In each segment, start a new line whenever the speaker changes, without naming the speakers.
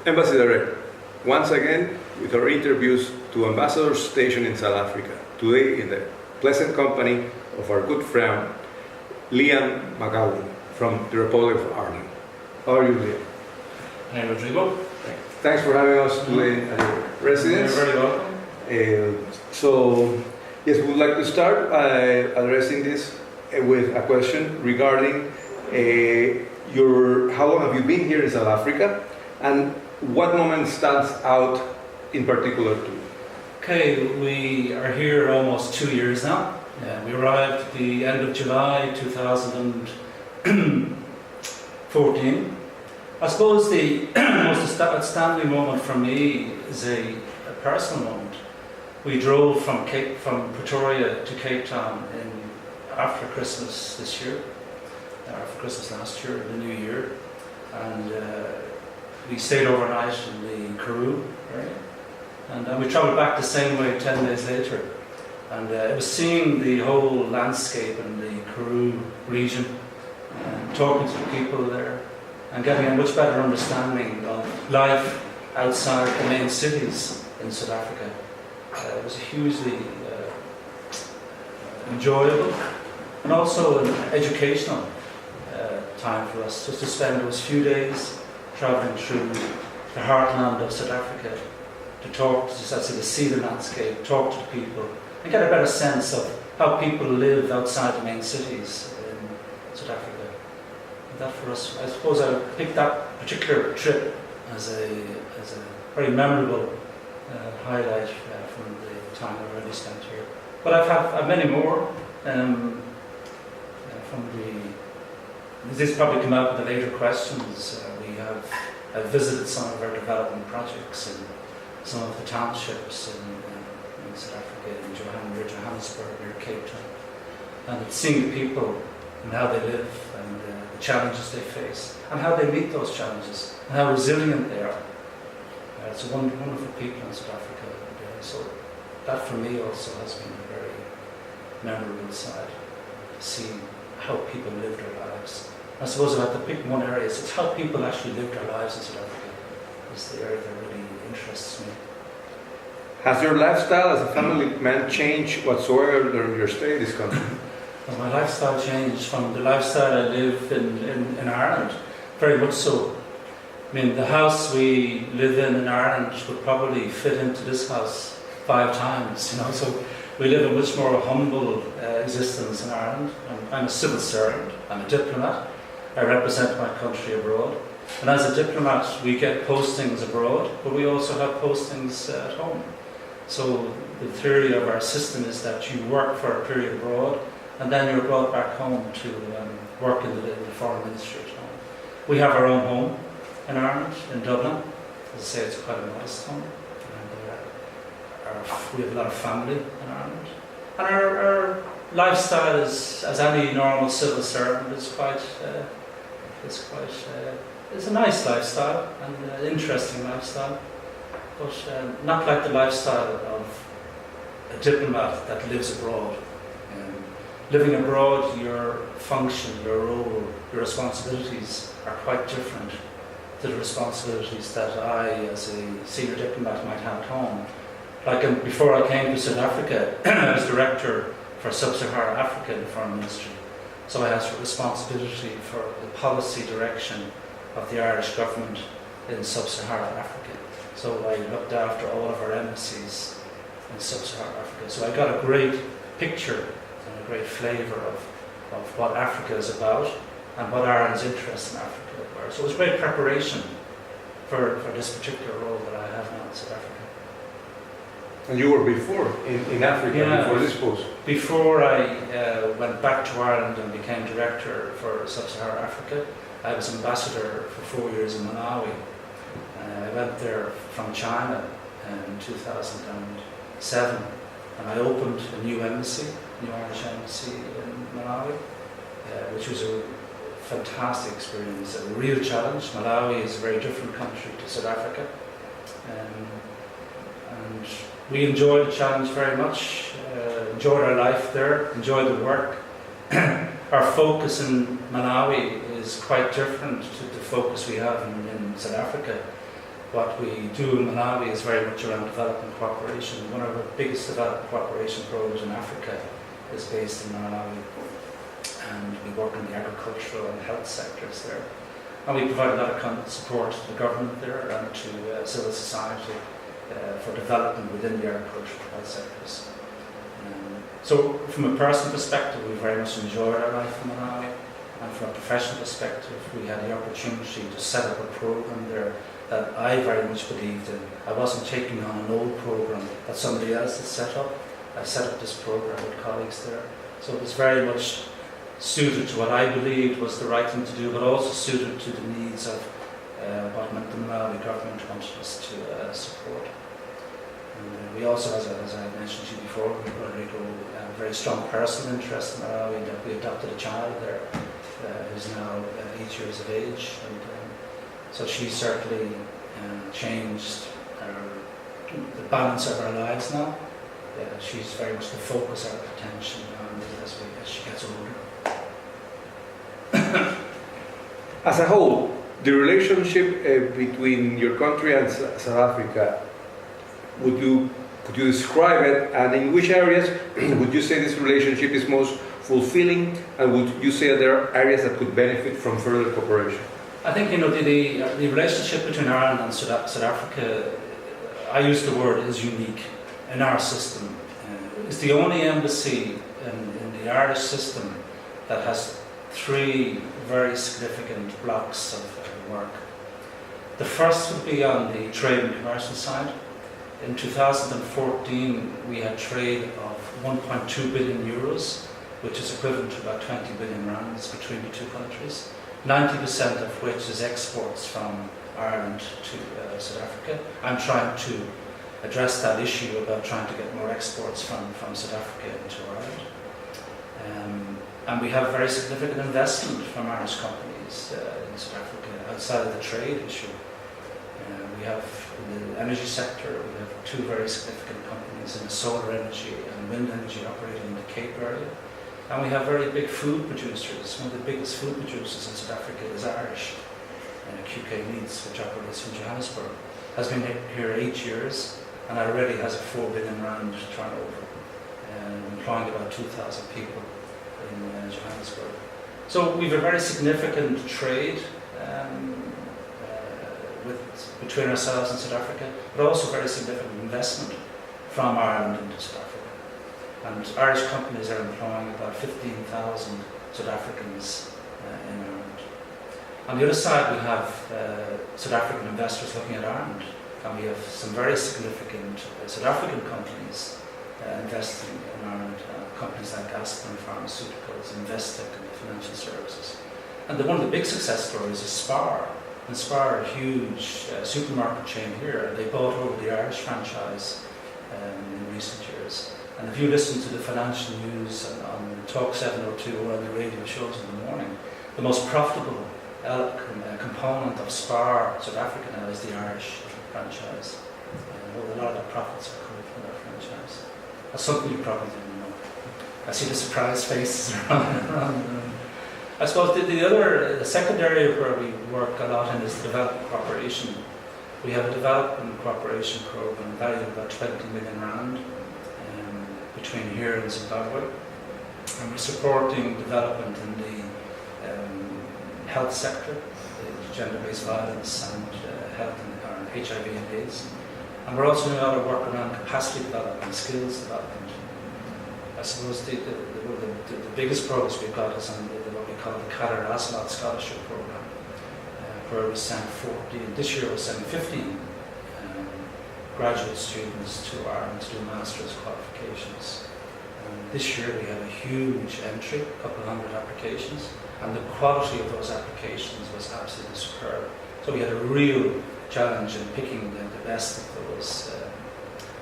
Embassy Direct, once again with our interviews to ambassadors stationed in South Africa. Today in the pleasant company of our good friend Liam MacGabhann from the Republic of Ireland. How are you, Liam?
Hey, Rodrigo.
Thanks for having us today at your residence.
You're very welcome.
So, yes, we would like to start addressing this with a question regarding how long have you been here in South Africa, and what moment stands out in particular to you?
Okay, we are here almost 2 years now. We arrived at the end of July 2014. I suppose the most outstanding moment for me is a personal moment. We drove from Pretoria to Cape Town after Christmas this year, after Christmas last year, the New Year, and we stayed overnight in the Karoo area, and we travelled back the same way 10 days later. And it was seeing the whole landscape in the Karoo region, and talking to the people there, and getting a much better understanding of life outside the main cities in South Africa. It was hugely enjoyable and also an educational time for us, just to spend those few days travelling through the heartland of South Africa, to talk, to see the landscape, talk to the people, and get a better sense of how people live outside the main cities in South Africa. And that for us, I suppose I would pick that particular trip as a very memorable highlight from the time I already spent here. But I've had many more. This probably come out in the later questions. I've visited some of our development projects in some of the townships in South Africa, in Johannesburg, near Cape Town, and it's seeing the people and how they live, and the challenges they face, and how they meet those challenges, and how resilient they are. It's a wonderful people in South Africa, so that for me also has been a very memorable side, seeing how people live their lives. I suppose if I had to pick one area, it's how people actually live their lives in South Africa. Is the area that really interests me.
Has your lifestyle as a family man changed whatsoever during your stay in this country?
Well, my lifestyle changed from the lifestyle I lived in Ireland, very much so. I mean, the house we live in Ireland would probably fit into this house 5 times, so we live a much more humble existence in Ireland. I'm a civil servant, I'm a diplomat, I represent my country abroad. And as a diplomat, we get postings abroad, but we also have postings at home. So the theory of our system is that you work for a period abroad, and then you're brought back home to work in the foreign ministry at home. We have our own home in Ireland, in Dublin. As I say, it's quite a modest home. And we have a lot of family in Ireland. And our lifestyle is, as any normal civil servant, it's a nice lifestyle and an interesting lifestyle, but not like the lifestyle of a diplomat that lives abroad. Living abroad, your function, your role, your responsibilities are quite different to the responsibilities that I, as a senior diplomat, might have at home. Like before I came to South Africa, I was director for Sub-Saharan Africa in the Foreign Ministry. So I had responsibility for the policy direction of the Irish government in Sub-Saharan Africa. So I looked after all of our embassies in Sub-Saharan Africa. So I got a great picture and a great flavour of what Africa is about and what Ireland's interests in Africa were. So it was great preparation for this particular role that I have now in South Africa.
And you were before in Africa, before this post?
Before I went back to Ireland and became director for Sub-Saharan Africa, I was ambassador for 4 years in Malawi. I went there from China in 2007, and I opened a new embassy, new Irish embassy in Malawi, which was a fantastic experience, a real challenge. Malawi is a very different country to South Africa, and we enjoyed the challenge very much, enjoyed our life there, enjoyed the work. Our focus in Malawi is quite different to the focus we have in South Africa, what we do in Malawi is very much around development cooperation. One of our biggest development cooperation programs in Africa is based in Malawi, and we work in the agricultural and health sectors there. And we provide a lot of support to the government there and to civil society for development within the agricultural and health sectors. So from a personal perspective, we very much enjoyed our life in Malawi, and from a professional perspective, we had the opportunity to set up a program there that I very much believed in. I wasn't taking on an old program that somebody else had set up. I set up this program with colleagues there. So it was very much suited to what I believed was the right thing to do, but also suited to the needs of what the Malawi government wanted us to support. And we also, as I mentioned to you before, we already go a very strong personal interest in Malawi, in that we adopted a child there who's now 8 years of age. And so she certainly changed the balance of our lives now. She's very much the focus of our attention as she gets older.
As a whole, the relationship between your country and South Africa, could you describe it, and in which areas would you say this relationship is most fulfilling, and would you say there are areas that could benefit from further cooperation?
I think the relationship between Ireland and South Africa, I use the word, is unique in our system. It's the only embassy in the Irish system that has three very significant blocks of work. The first would be on the trade and commercial side. In 2014, we had trade of 1.2 billion euros, which is equivalent to about 20 billion rands between the two countries, 90% of which is exports from Ireland to South Africa. I'm trying to address that issue about trying to get more exports from South Africa into Ireland. And we have very significant investment from Irish companies in South Africa outside of the trade issue. We have in the energy sector, we have two very significant companies in solar energy and wind energy operating in the Cape area. And we have very big food producers. One of the biggest food producers in South Africa is Irish. QK Meats, which operates in Johannesburg, has been here 8 years and already has a 4 billion rand turnover, employing about 2,000 people in Johannesburg. So we have a very significant trade between ourselves and South Africa, but also very significant investment from Ireland into South Africa. And Irish companies are employing about 15,000 South Africans in Ireland. On the other side, we have South African investors looking at Ireland, and we have some very significant South African companies investing in Ireland, companies like Aspen Pharmaceuticals, Investec and Financial Services. And one of the big success stories is Spar. And Spar, a huge supermarket chain here, they bought over the Irish franchise in recent years. And if you listen to the financial news on Talk 702 or on the radio shows in the morning, the most profitable component of Spar South Africa now is the Irish franchise. A lot of the profits are coming from that franchise. That's something you probably didn't know. I see the surprised faces around the room. I suppose the second area where we work a lot in is development cooperation. We have a development cooperation program valued at about 20 million rand between here and Zimbabwe. And we're supporting development in the health sector, gender-based violence and health and HIV and AIDS. And we're also doing a lot of work around capacity development, skills development. I suppose the biggest progress we've got is on what we call the Kader Asmat Scholarship Program, where we sent 14, this year we sent 15 graduate students to Ireland to do master's qualifications. This year we had a huge entry, a couple of hundred applications, and the quality of those applications was absolutely superb. So we had a real challenge in picking the best of those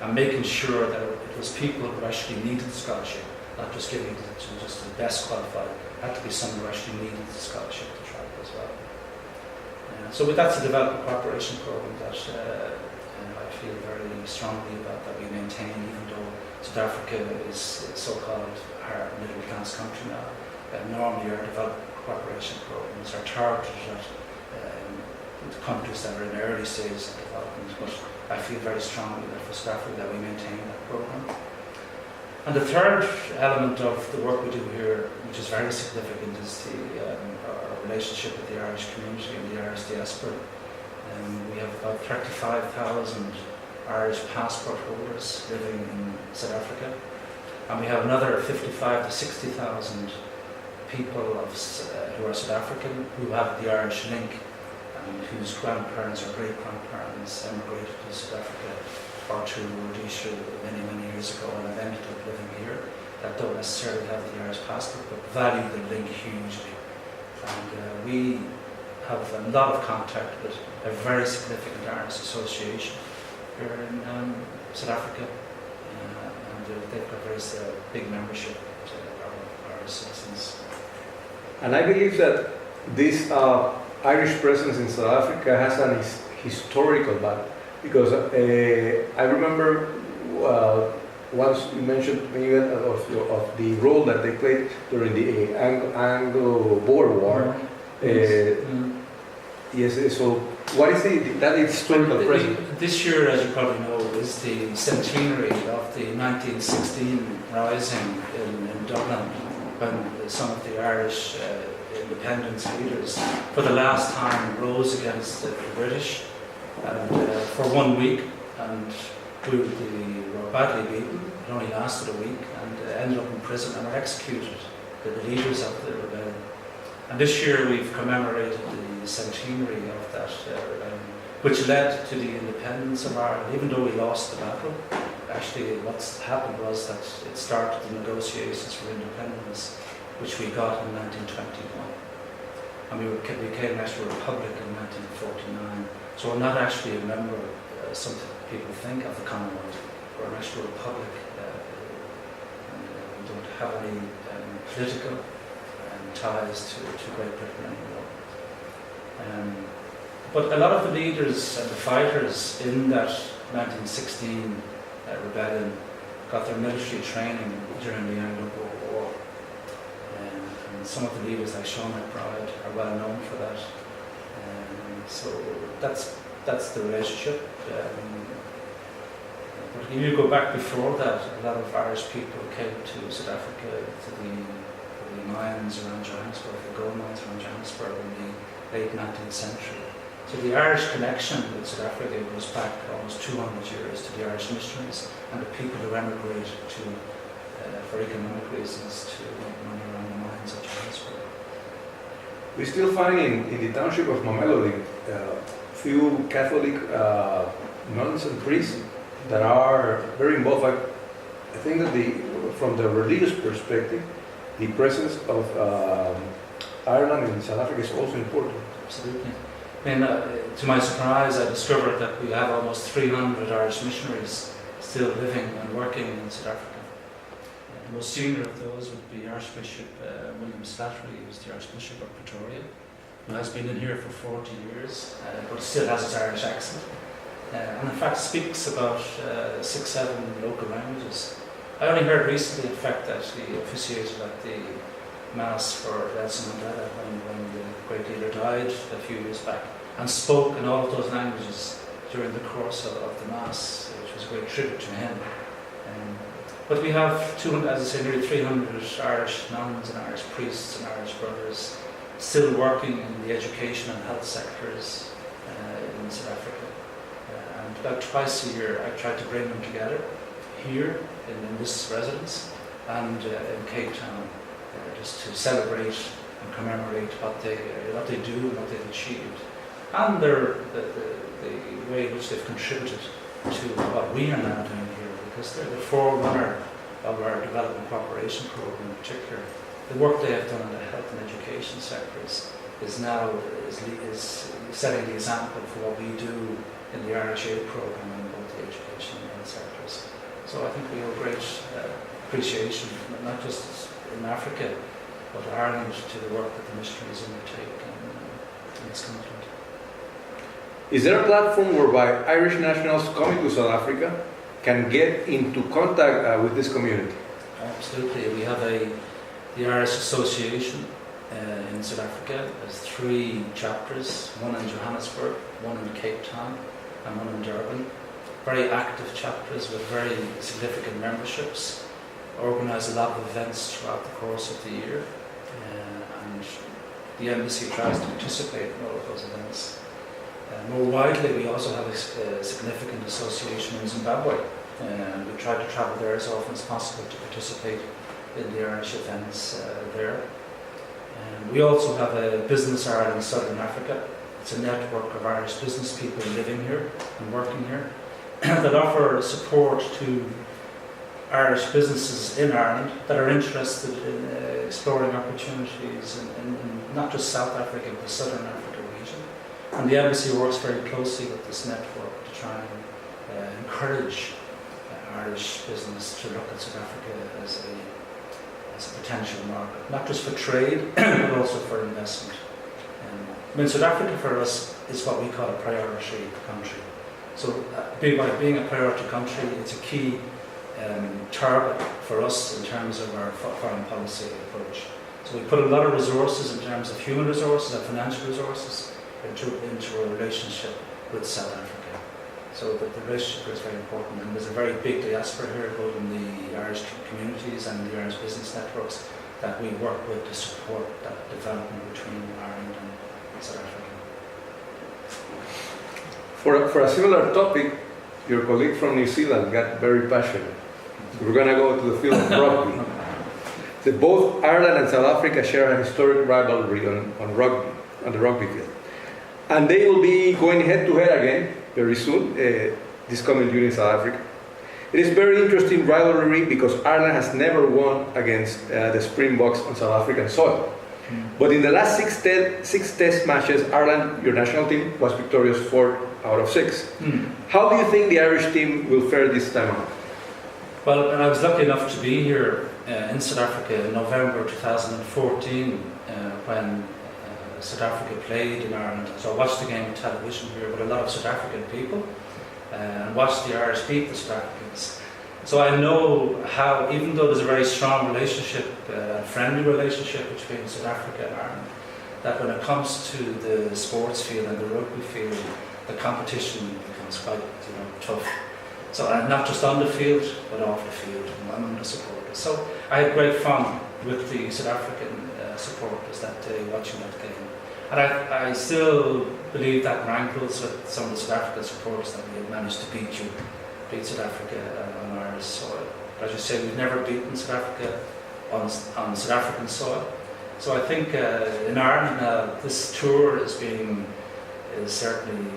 and making sure that it was people who actually needed the scholarship, not just giving it to just the best qualified. It had to be someone who actually needed the scholarship to travel as well. So that's a development cooperation program that I feel very strongly about, that we maintain, even though South Africa is so-called our middle-class country now. Normally our development cooperation programs are targeted at the countries that are in early stages of development, but I feel very strongly that for South Africa that we maintain that programme. And the third element of the work we do here, which is very significant, is our relationship with the Irish community and the Irish diaspora. We have about 35,000 Irish passport holders living in South Africa, and we have another 55 to 60,000 people who are South African who have the Irish link and whose grandparents or great-grandparents emigrated to South Africa or to Rhodesia many years ago and have ended up living here, that don't necessarily have the Irish passport but value the link hugely. And we have a lot of contact with a very significant Irish association here in South Africa, and they've got very big membership to our Irish citizens.
And I believe that this Irish presence in South Africa has an historical value, because I remember once you mentioned even of the role that they played during the Anglo-Boer War. Yes, so what is that historical presence?
This year, as you probably know, is the centenary of the 1916 rising in Dublin, when some of the Irish independence leaders for the last time rose against the British, and for 1 week, and we were badly beaten. It only lasted a week, and ended up in prison and were executed, the leaders of the rebellion. And this year we've commemorated the centenary of that rebellion, which led to the independence of Ireland. Even though we lost the battle, actually what's happened was that it started the negotiations for independence, which we got in 1921. And we became an actual republic in 1949. So we're not actually a member, some people think, of the Commonwealth. We're an actual republic. And we don't have any political ties to Great Britain anymore. But a lot of the leaders and the fighters in that 1916 rebellion got their military training during the Anglo-Boer War. And some of the leaders like Sean McBride are well known for that. So that's the relationship. But if you go back before that, a lot of Irish people came to South Africa to the mines around Johannesburg, the gold mines around Johannesburg in the late 19th century. So the Irish connection with South Africa goes back almost 200 years to the Irish missionaries and the people who emigrated for economic reasons to make money around the mines of Johannesburg.
We still find in the township of Mamelodi few Catholic nuns and priests that are very involved. I think that from the religious perspective, the presence of Ireland in South Africa is also important.
Absolutely. I mean, to my surprise, I discovered that we have almost 300 Irish missionaries still living and working in South Africa. The most senior of those would be Archbishop William Slattery, who's the Archbishop of Pretoria, who has been in here for 40 years, but still has his Irish accent. And in fact speaks about 6-7 local languages. I only heard recently, in fact, that he officiated at the Mass for Nelson Mandela when the great leader died a few years back, and spoke in all of those languages during the course of the Mass, which was a great tribute to him. But we have, as I say, nearly 300 Irish nuns and Irish priests and Irish brothers still working in the education and health sectors in South Africa. And about twice a year I try to bring them together here in this residence and in Cape Town, just to celebrate and commemorate what they do and what they've achieved, and the way in which they've contributed to what we are now doing here, because they're the forerunner of our development cooperation program in particular. The work they have done in the health and education sectors is setting the example for what we do in the Irish Aid program in both the education and health sectors. So I think we owe great appreciation, not just in Africa, but Ireland, to the work that the missionaries undertake in this continent.
Is there a platform whereby Irish nationals coming to South Africa can get into contact with this community?
Absolutely. We have the Irish Association, in South Africa. There's 3 chapters, one in Johannesburg, one in Cape Town, and one in Durban. Very active chapters with very significant memberships. Organise a lot of events throughout the course of the year, and the embassy tries to participate in all of those events. More widely, we also have a significant association in Zimbabwe, and we try to travel there as often as possible to participate in the Irish events there. We also have a Business Ireland Southern Africa. It's a network of Irish business people living here and working here that offer support to Irish businesses in Ireland that are interested in exploring opportunities in not just South Africa but the Southern Africa region. And the embassy works very closely with this network to try and encourage Irish business to look at South Africa as a potential market, not just for trade but also for investment. I mean, South Africa for us is what we call a priority country. So by being a priority country, it's a key target for us in terms of our foreign policy approach. So we put a lot of resources in terms of human resources and financial resources into a relationship with South Africa. So the relationship is very important, and there's a very big diaspora here, both in the Irish communities and the Irish business networks that we work with to support that development between Ireland and South Africa.
For a similar topic, your colleague from New Zealand got very passionate. So we're going to go to the field of rugby. So both Ireland and South Africa share a historic rivalry on the rugby field. And they will be going head to head again very soon, this coming June in South Africa. It is very interesting rivalry because Ireland has never won against the Springboks on South African soil. But in the last six test matches, Ireland, your national team, was victorious 4 out of 6. How do you think the Irish team will fare this time out?
Well, and I was lucky enough to be here in South Africa in November 2014 when South Africa played in Ireland. So I watched the game on television here with a lot of South African people and watched the Irish beat the South Africans. So I know how, even though there's a very strong relationship, friendly relationship between South Africa and Ireland, that when it comes to the sports field and the rugby field, the competition becomes quite tough. So not just on the field, but off the field, among the supporters. So I had great fun with the South African supporters that day, watching that game. And I still believe that rankles with some of the South African supporters that we had managed to beat South Africa on Irish soil. But as you say, we've never beaten South Africa on South African soil. So I think in Ireland this tour is certainly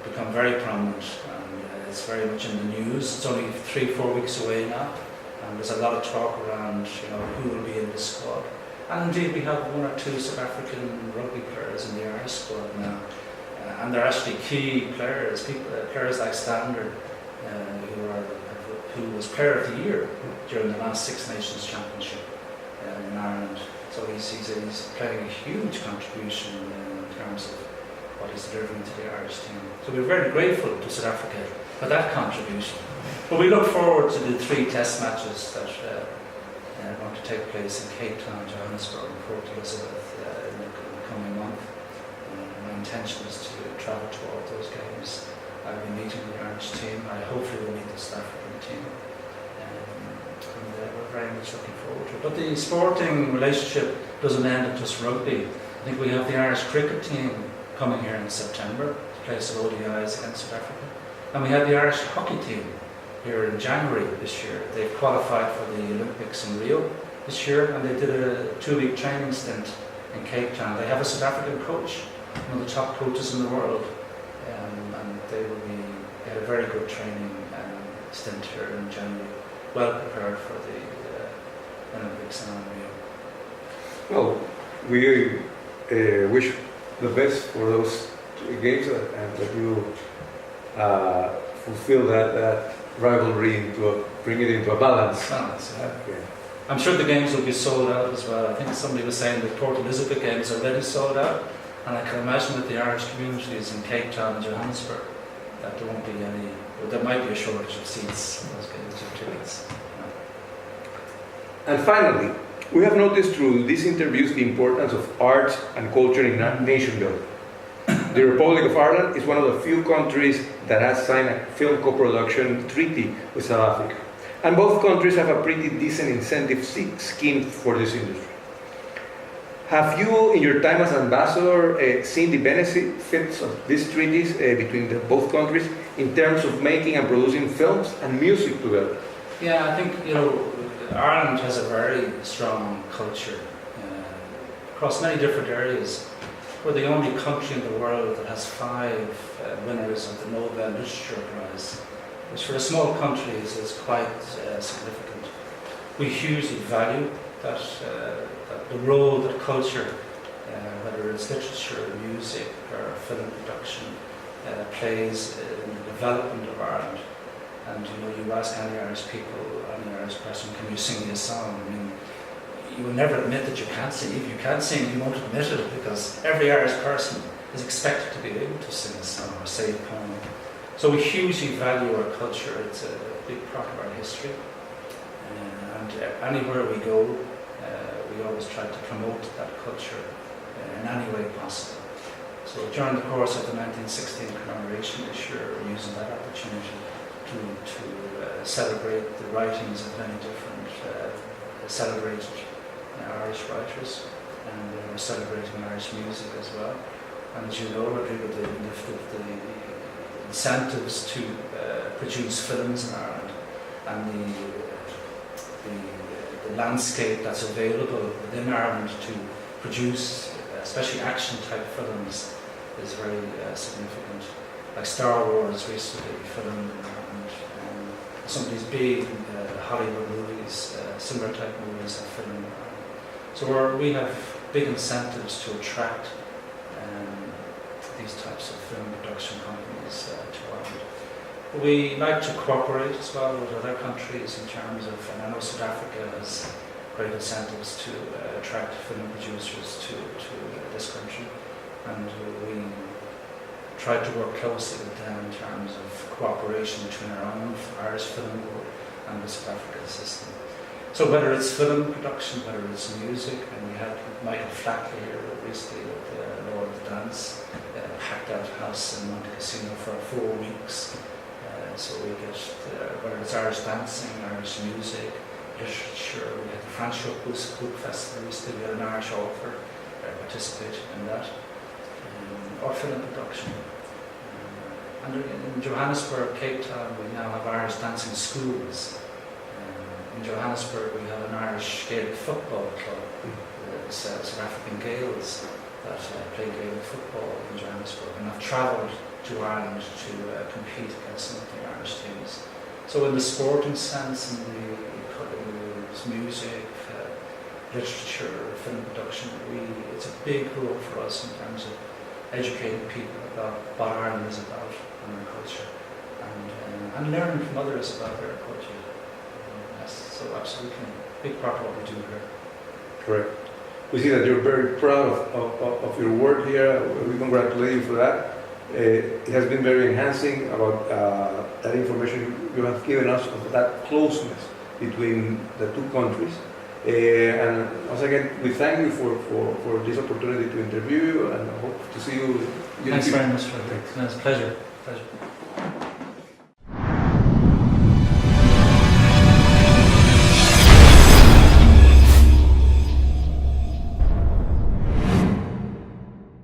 become very prominent, and it's very much in the news. It's only 3-4 weeks away now, and there's a lot of talk around who will be in the squad. And indeed we have 1 or 2 South African rugby players in the Irish squad now, and they're actually key players, players like Standard, who was Player of the Year during the last Six Nations Championship in Ireland. So he's playing a huge contribution in terms of what he's delivering to the Irish team. So we're very grateful to South Africa for that contribution. But we look forward to the 3 test matches that are going to take place in Cape Town, Johannesburg and Port Elizabeth in the coming month. My intention is to travel to all those games. I'll be meeting the Irish team. I hopefully will meet the South African team. And we're very much looking forward to it. But the sporting relationship doesn't end at just rugby. I think we have the Irish cricket team coming here in September to play some ODIs against South Africa. And we have the Irish hockey team here in January this year. They've qualified for the Olympics in Rio this year, and they did a 2-week training stint in Cape Town. They have a South African coach, one of the top coaches in the world, and they had a very good training stint here in January, well prepared for the Olympics in Rio.
Well, we wish the best for those games and that you fulfill that rivalry bring it into a balance.
Yeah. I'm sure the games will be sold out as well. I think somebody was saying the Port Elizabeth games are already sold out, and I can imagine that the Irish communities in Cape Town and Johannesburg that there won't be any, or there might be a shortage of seats in those games or tickets.
And finally, We have noticed through these interviews the importance of arts and culture in nation building. The Republic of Ireland is one of the few countries that has signed a film co-production treaty with South Africa. And both countries have a pretty decent incentive scheme for this industry. Have you, in your time as ambassador, seen the benefits of these treaties between both countries in terms of making and producing films and music together?
Yeah, I think, Ireland has a very strong culture across many different areas. We're the only country in the world that has 5 winners of the Nobel Literature Prize, which for a small country is quite significant. We hugely value that the role that culture, whether it's literature, music, or film production, plays in the development of Ireland. And you ask any Irish people, any Irish person, can you sing me a song? I mean, you will never admit that you can't sing. If you can't sing, you won't admit it, because every Irish person is expected to be able to sing a song or say a poem. So we hugely value our culture. It's a big part of our history. And anywhere we go, we always try to promote that culture in any way possible. So during the course of the 1916 commemoration this year, we're using that opportunity to celebrate the writings of many different celebrated Irish writers, and we're celebrating Irish music as well. And as you know, Rodrigo, the incentives to produce films in Ireland and the landscape that's available within Ireland to produce, especially action-type films, is very significant. Like Star Wars recently filmed in Ireland, and some of these big Hollywood movies, similar type movies are filmed in Ireland. So we have big incentives to attract these types of film production companies to Ireland. We like to cooperate as well with other countries in terms of, and I know South Africa has great incentives to attract film producers to this country, and we try to work closely with them in terms of cooperation between our own Irish Film Board and the South African system. So whether it's film production, whether it's music, and we had Michael Flatley here recently with Lord of the Dance, packed out house in Monte Cassino for 4 weeks. So we get, whether it's Irish dancing, Irish music, literature, we had the French Book Festival recently, we had an Irish author participate in that, or film production. And in Johannesburg, Cape Town, we now have Irish dancing schools. In Johannesburg, we have an Irish Gaelic football club, the South African Gaels, that play Gaelic football in Johannesburg, and have travelled to Ireland to compete against some of the Irish teams. So in the sporting sense, in the music, literature, film production, it's a big role for us in terms of educating people about what Ireland is about and our culture, and learning from others about their culture. So absolutely, a big part of what we do here.
Correct. We see that you're very proud of your work here. We congratulate you for that. It has been very enhancing about that information you have given us of that closeness between the two countries. And once again, we thank you for this opportunity to interview you, and hope to see you.
Thanks very much, Frederick. It's a pleasure.